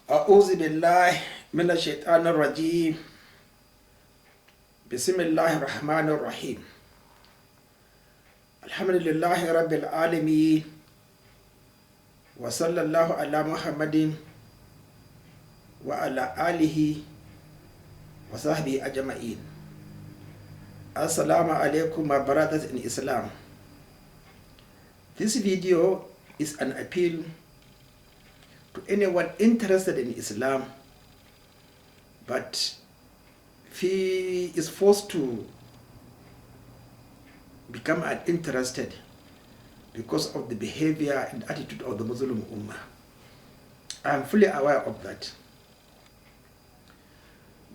أعوذ بالله من الشيطان الرجيم بسم الله الرحمن الرحيم الحمد لله رب العالمين وصلى الله على محمد وعلى آله وصحبه أجمعين. Assalamu alaikum, my brothers in Islam. This video is an appeal to anyone interested in Islam but he is forced to become uninterested because of the behavior and attitude of the Muslim Umma. I am fully aware of that.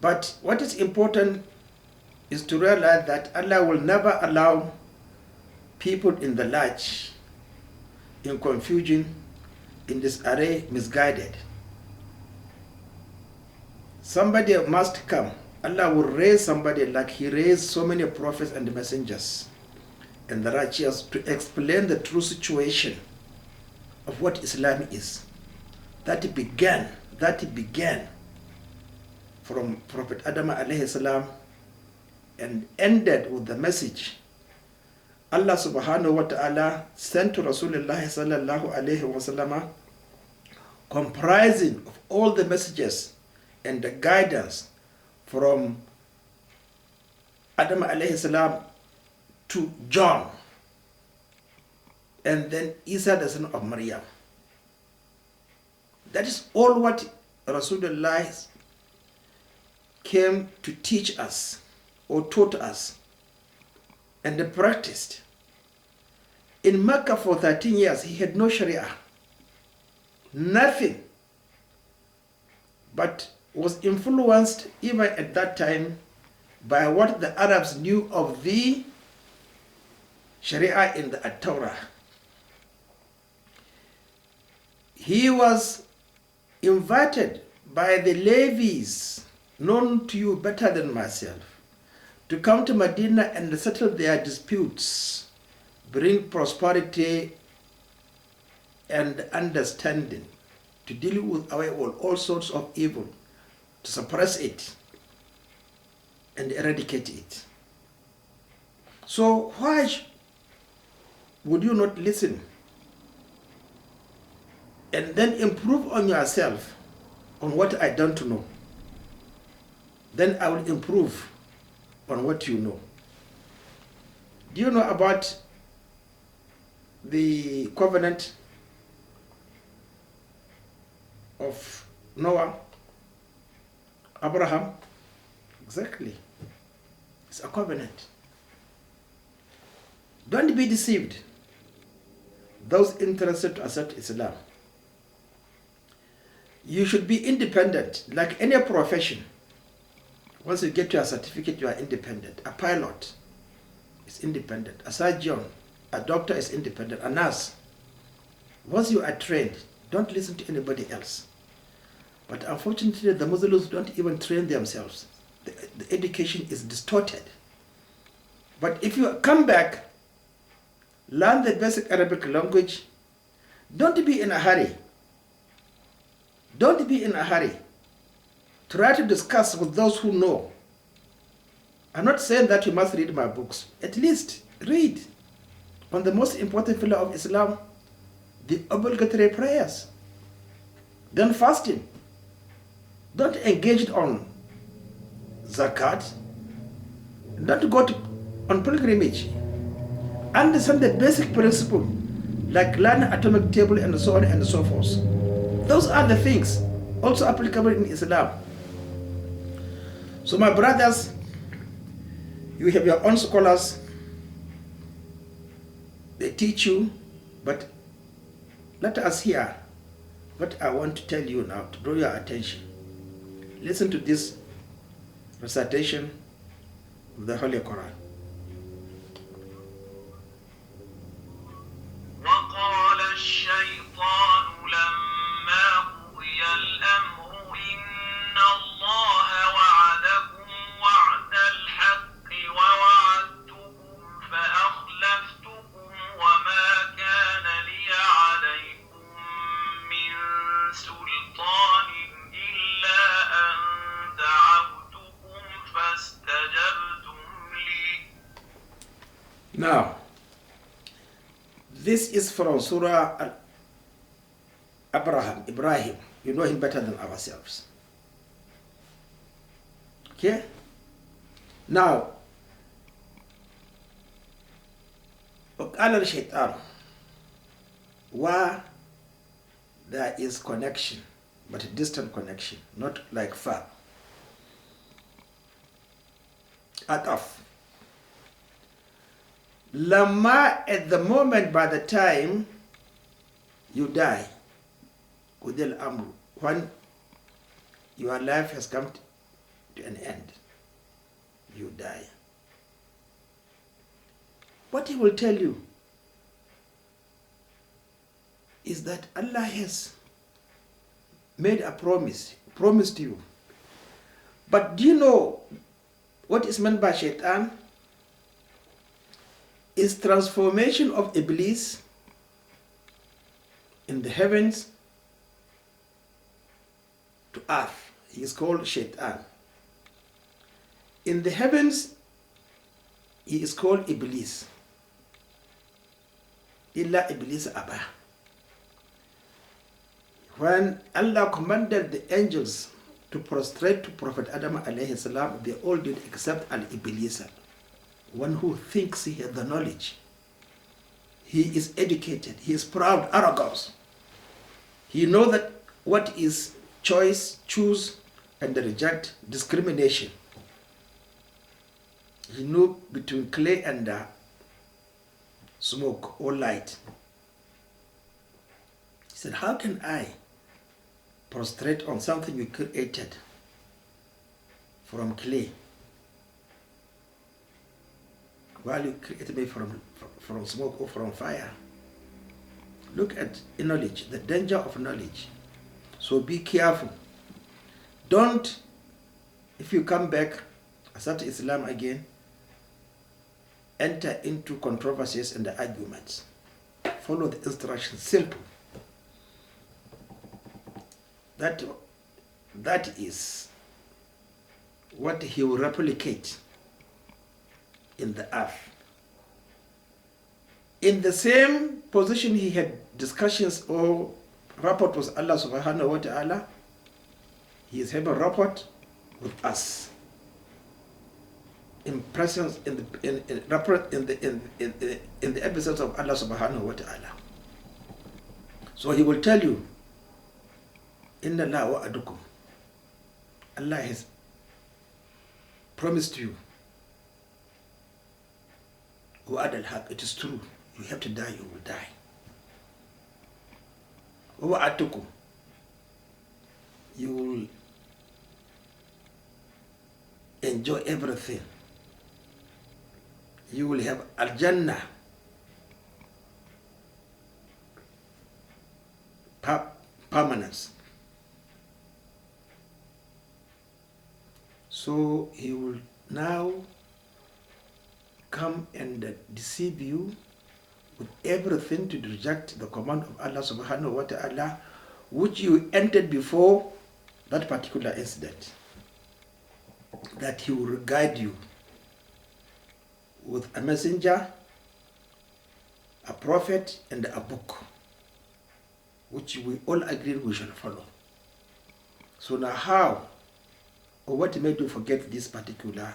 But what is important is to realize that Allah will never allow people in the large, in confusion, in disarray, misguided. Somebody must come. Allah will raise somebody like He raised so many prophets and messengers and the righteous to explain the true situation of what Islam is. That began from Prophet Adam alayhi salam and ended with the message Allah subhanahu wa ta'ala sent to Rasulullah sallallahu alayhi wa sallam, comprising of all the messages and the guidance from Adam alayhi salam to John, and then Isa the son of Maryam. That is all what Rasulullah came to teach us or taught us and practiced. In Makkah for 13 years, he had no Sharia, nothing, but was influenced even at that time by what the Arabs knew of the Sharia in the Torah. He was invited by the Levis, known to you better than myself, to come to Medina and settle their disputes, bring prosperity and understanding, to deal with away all sorts of evil, to suppress it and eradicate it. So why would you not listen and then improve on yourself on what I don't know? Then I will improve on what you know. Do you know about the covenant of Noah, Abraham? Exactly. It's a covenant. Don't be deceived, those interested to accept Islam. You should be independent, like any profession. Once you get your certificate, you are independent. A pilot is independent. A surgeon, a doctor is independent. A nurse. Once you are trained, don't listen to anybody else. But unfortunately, the Muslims don't even train themselves. The education is distorted. But if you come back, learn the basic Arabic language, don't be in a hurry. Don't be in a hurry. Try to discuss with those who know. I'm not saying that you must read my books. At least read on the most important pillar of Islam, the obligatory prayers. Then fasting. Don't engage on zakat. Don't go on pilgrimage. Understand the basic principle, like learn atomic table and so on and so forth. Those are the things also applicable in Islam. So my brothers, you have your own scholars. They teach you, but let us hear what I want to tell you now to draw your attention. Listen to this recitation of the Holy Quran. وقال الشيطان لما قضي الأمر إن الله وعدكم وعد الحق ووعدتكم فأخلفتكم وما كان لي عليكم من سلطان Now, this is from Surah Ibrahim. You know him better than ourselves. Okay? Now, وقال الشيطان, where there is connection, but a distant connection, not like far. Ataf. Lama, at the moment, by the time you die, Udil Amru, when your life has come to an end, you die. What he will tell you is that Allah has made a promise to you. But do you know what is meant by shaitan? Is transformation of Iblis in the heavens to earth. He is called shaitan. In the heavens, he is called Iblis. Illa Iblis Abba. When Allah commanded the angels to prostrate to Prophet Adam alayhi salam, they all did except Al-Iblis, one who thinks he has the knowledge. He is educated, he is proud, arrogance. He knows that what is choice, choose, and reject, discrimination. He knew between clay and smoke or light. He said, how can I prostrate on something you created from clay, while you created me from smoke or from fire? Look at knowledge, the danger of knowledge. So be careful. Don't, if you come back, accept Islam again, enter into controversies and arguments. Follow the instructions, simple. That is what he will replicate in the earth. In the same position he had discussions or rapport with Allah subhanahu wa ta'ala, he is having rapport with us. In presence in the episodes of Allah subhanahu wa ta'ala. So he will tell you, Inna la wa'adukum. Allah has promised you. Wa'ad al-haq, it is true. You have to die, you will die. Wa'atukum. You will enjoy everything. You will have al-jannah, permanence. So he will now come and deceive you with everything to reject the command of Allah subhanahu wa ta'ala, which you entered before that particular incident, that he will guide you with a messenger, a prophet, and a book, which we all agreed we shall follow. So now how, or what made you forget this particular,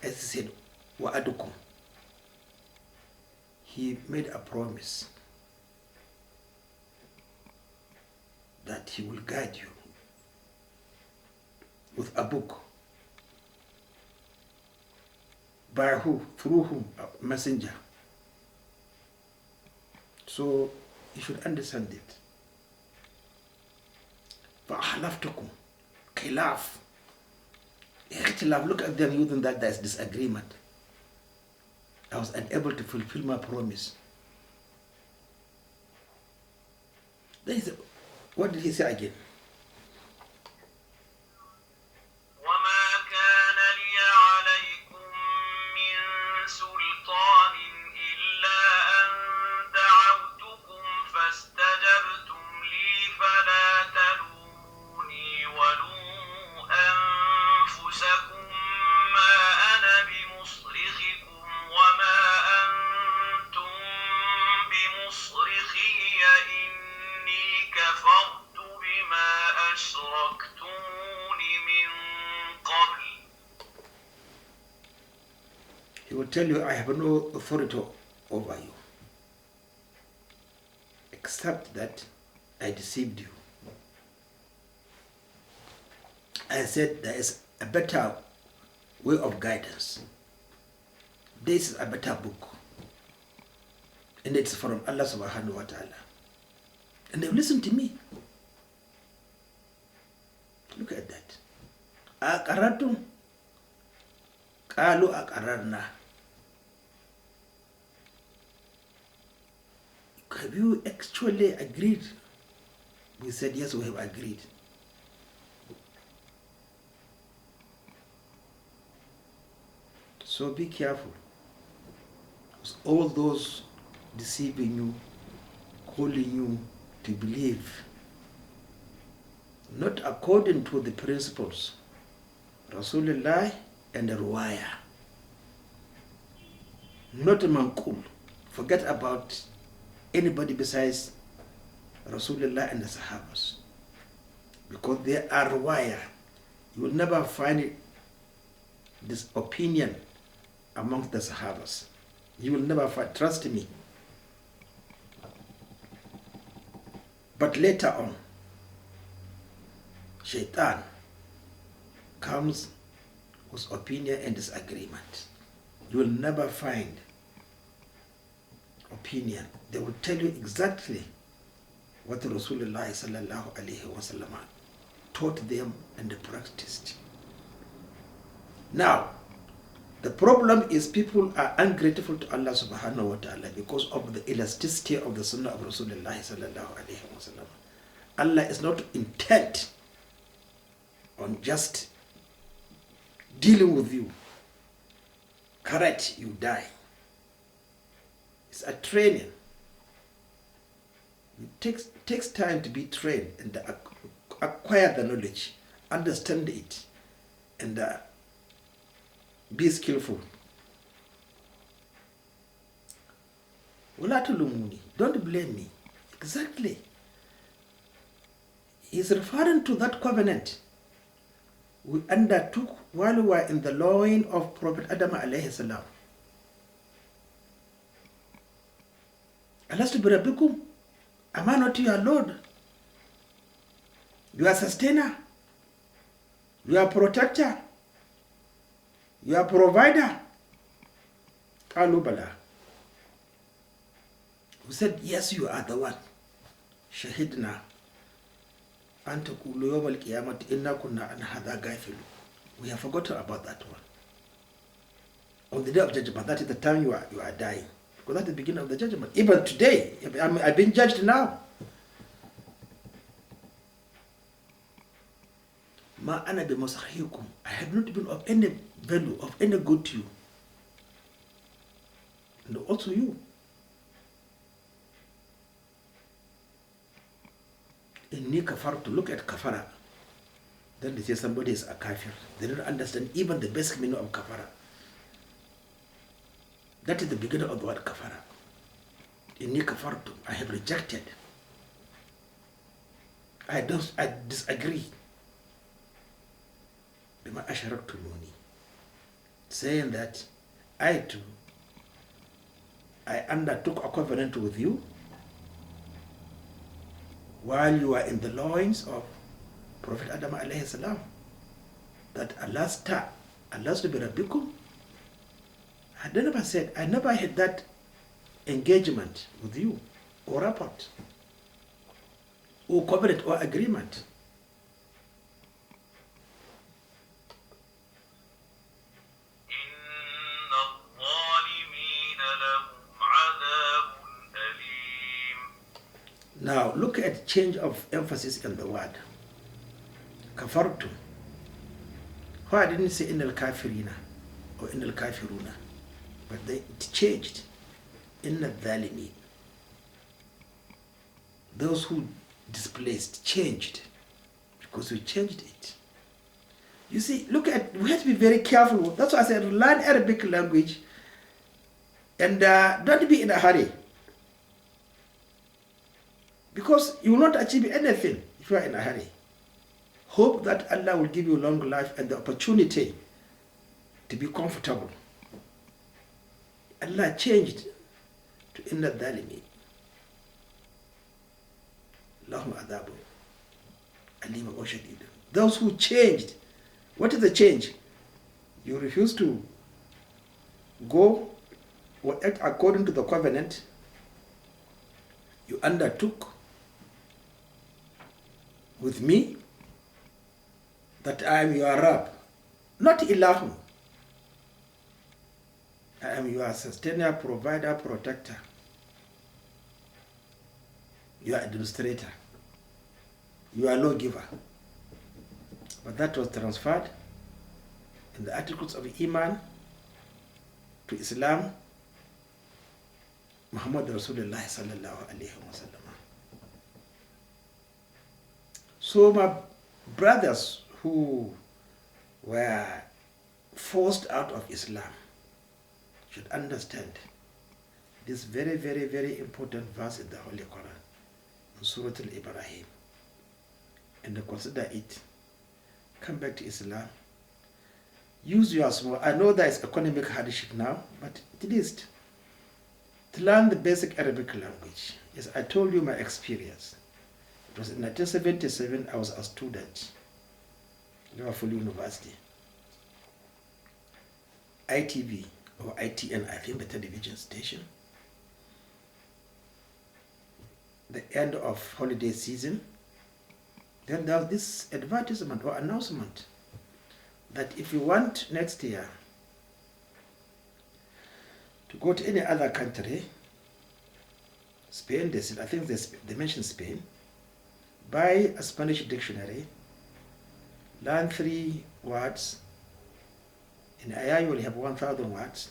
as he said, wa'adukum. He made a promise that he will guide you with a book. By who? Through whom? A messenger. So you should understand it. فَأَحْلَفْتُكُمْ khilaf. Look at them using that there's disagreement. I was unable to fulfill my promise. Then he said, what did he say again? tell you, I have no authority over you, except that I deceived you. I said there is a better way of guidance. This is a better book. And it's from Allah subhanahu wa ta'ala. And they've listened to me. Look at that. Aqaratum qalu aqararna. Have you actually agreed? We said yes, we have agreed. So be careful. All those deceiving you, calling you to believe not according to the principles Rasulullah and the Ruwaya, not Manqul. Forget about anybody besides Rasulullah and the Sahabas, because they are Ruwaya. You will never find this opinion amongst the Sahabas. You will never find, trust me. But later on, Shaitan comes with opinion and disagreement. You will never find opinion. They will tell you exactly what Rasulullah sallallahu alaihi wasallam taught them and practiced. Now, the problem is people are ungrateful to Allah subhanahu wa ta'ala because of the elasticity of the Sunnah of Rasūlullah sallallahu alaihi wasallam. Allah is not intent on just dealing with you. Correct, you die. It's a training. It takes time to be trained and acquire the knowledge, understand it, and be skillful. Don't blame me. Exactly. He's referring to that covenant we undertook while we were in the loin of Prophet Adam alayhi salam. Alastu bi rabbikum, am I not your Lord? Your sustainer, your protector, your provider. Qalu bala. We said, yes, you are the one. Shahidna. We have forgotten about that one. On the day of judgment, that is the time you are dying. Because that's the beginning of the judgment. Even today, I've been judged now. I have not been of any value, of any good to you. And also you. Inni kafartu, look at kafara. Then they say somebody is a kafir. They don't understand even the basic meaning of kafara. That is the beginning of the word kafara. Inni kafartu, I have rejected. I disagree. Bima asharaktumuni. Saying that I too, I undertook a covenant with you while you are in the loins of Prophet Adam alayhi salam, that Allah's to be rabbikum. I never said, I never had that engagement with you, or rapport, or covenant, or agreement. Now look at change of emphasis in the word. Kafartu. Why I didn't say in al kafirina or in al kafiruna, but it changed. In al dhalimin. Those who displaced changed because we changed it. You see, look at, we have to be very careful. That's why I said learn Arabic language and don't be in a hurry. Because you will not achieve anything if you are in a hurry. Hope that Allah will give you long life and the opportunity to be comfortable. Allah changed to inna dhalimi. Lahum adhabu alim wa shadid. Those who changed, what is the change? You refuse to go or act according to the covenant you undertook with me, that I am your Rabb, not Ilahu. I am your sustainer, provider, protector, your administrator, your lawgiver. But that was transferred in the articles of Iman to Islam, Muhammad Rasulullah sallallahu alayhi wa sallam. So my brothers who were forced out of Islam should understand this very, very, very important verse in the Holy Quran, in Surah Al-Ibrahim, and consider it. Come back to Islam. Use your small. I know there is economic hardship now, but at least to learn the basic Arabic language. Yes, I told you my experience. It was in 1977. I was a student, Liverpool University. ITV or ITN, I think the television station. The end of holiday season. Then there was this advertisement or announcement that if you want next year to go to any other country, Spain, they said, I think they mentioned Spain, buy a Spanish dictionary, learn 3 words. In a year you will have 1,000 words.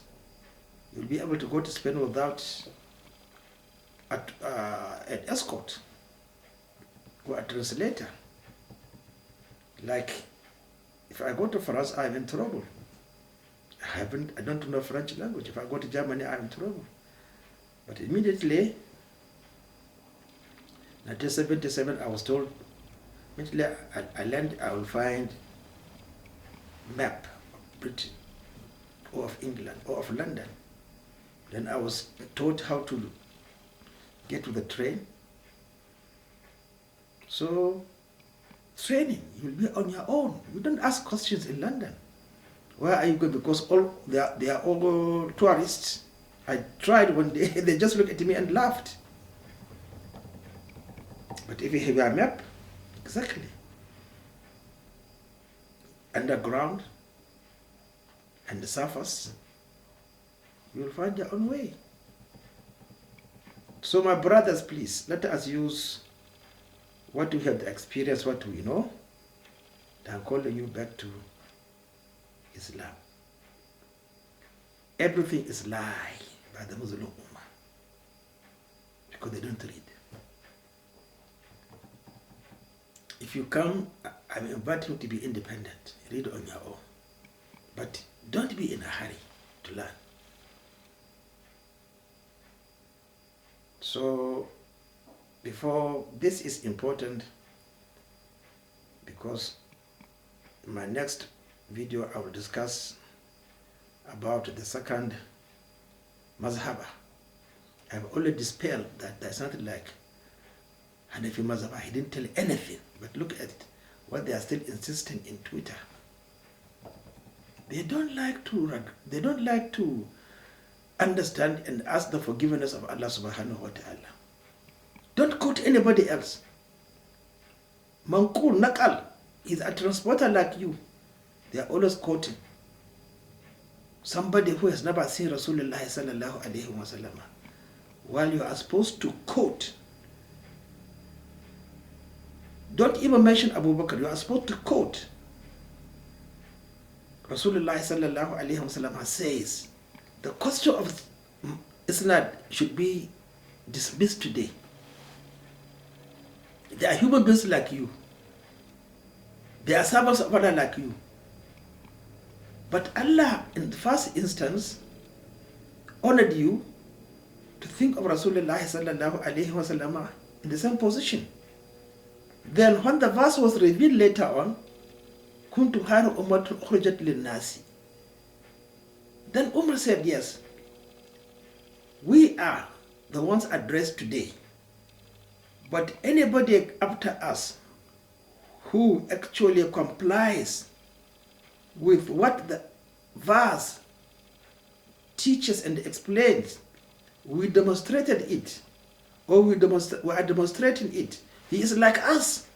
You'll be able to go to Spain without an escort or a translator. Like, if I go to France, I'm in trouble. I don't know French language. If I go to Germany, I'm in trouble. But immediately, 1977, I was told, immediately I learned I will find map of Britain, or of England, or of London. Then I was taught how to get to the train. So, training, you'll be on your own. You don't ask questions in London. Where are you going? Because they are all tourists. I tried one day, they just looked at me and laughed. But if you have your map, exactly. Underground and the surface, you will find your own way. So my brothers, please, let us use what we have experienced, what we know, and calling you back to Islam. Everything is lie by the Muslim Umma because they don't read. If you come, I'm inviting you to be independent. Read on your own. But don't be in a hurry to learn. So, this is important because in my next video I will discuss about the second mazhaba. I have already dispelled that there's nothing like Hanafi mazhaba. He didn't tell anything, but look at what they are still insisting in Twitter. They don't like to understand and ask the forgiveness of Allah subhanahu wa ta'ala. Don't quote anybody else. Manqul, Naqal is a transporter like you. They are always quoting somebody who has never seen Rasulullah sallallahu alayhi wa sallam. While you are supposed to quote, don't even mention Abu Bakr, you are supposed to quote. Rasulullah sallallahu alayhi wa sallam says, the question of Islam should be dismissed today. They are human beings like you. They are servants of Allah like you. But Allah, in the first instance, honored you to think of Rasulullah sallallahu alayhi wa sallam in the same position. Then when the verse was revealed later on, kuntum khayra ummatin ukhrijat lin-nasi, then Umar said, yes, We are the ones addressed today. But anybody after us who actually complies with what the verse teaches and explains, we demonstrated it, or we are demonstrating it. He is like us.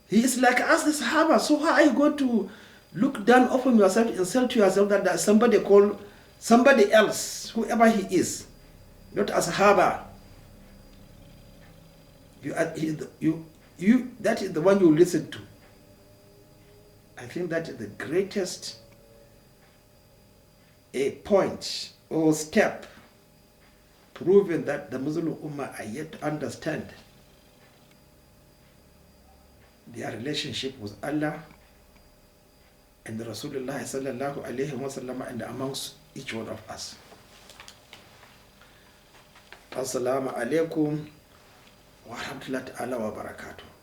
He is like us, the Sahaba. So how are you going to look down upon yourself, insult yourself that there's somebody called somebody else, whoever he is, not a Sahaba? That is the one you listen to. I think that is the greatest point or step proving that the Muslim Ummah are yet to understand their relationship with Allah and the Rasulullah sallallahu alayhi wa sallam, and amongst each one of us. Assalamu alaikum wa rahmatullahi wa barakatuh.